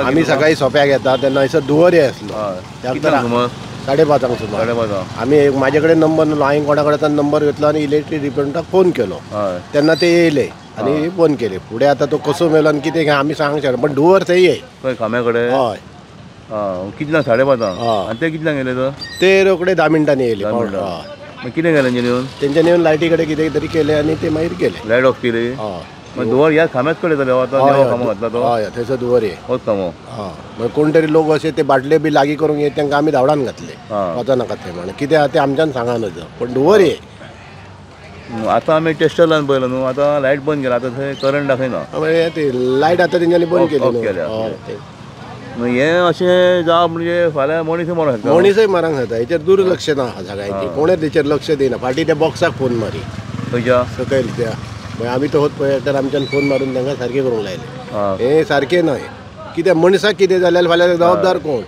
आम्ही सकाळी सोप्याक येता तेन्ना हयसर दुवरी आसलो. कितल्यांक सुमार? 5:30 सुमार. 5:30. आम्ही माझ्याकडे नंबर नलो, हांवें कोणा कडेन नंबर घेतलो आनी इलेक्ट्रीक डिपार्टमेंटाक फोन केलो. तेन्ना ते येयले आनी फोन केले. फुडें आतां तो कसो मेलो आनी कितें आमी सांगूंक शकना, पण दुवर थंय ये. खंय खांब्या कडेन? हय. कितल्यांक? 5:30. आनी ते कितल्यांक गेले तर? ते रोखडे 10 मिनटांनी येयले. 10 मिनटां. हय. मागीर कितें केलें येवन? तेंच्यानी येवन लायटी कडेन कितें तरी केलें आनी ते मागीर गेले. लायट ऑफ केली? हय. मागीर दुवर ह्या खांब्याच कडेन जालें आतां देवा खांबो घातला तो? हय थंयसर दुवर ये. होच खांबो? मागीर कोण तरी लोक अशे ते बाटले बी लागीं करूंक येत तांकां आमी धांवडावन घातले. वचनाका थंय म्हणून. कितें आहा तें आमच्यान सांगा नजो, पण दुवर ये. आतां आमी टेस्टर लावन पळयलो न्हू, आतां लायट बंद केला, आतां थंय करंट दाखयना. ते लायट आतां तेंच्यांनी बंद केली ऑफ न्हू. केल्या. हय. हें अशें जावप म्हणजे फाल्यां मनीस मरोंक शकता. मनीसय मरांक जाता. हेचेर दुर्लक्ष ना सगळ्यांची. कोणेच हेचेर लक्ष दिना. फाटीं त्या बॉक्साक फोन मारी खंयच्या? सकयल त्या. मागीर आमी तो होत पळय तर आमच्यान फोन मारून तांकां सारकें करूंक लायले. हे सारकें न्हय. कित्याक मनशाक कितें जाल्यार फाल्यां जबाबदार कोण?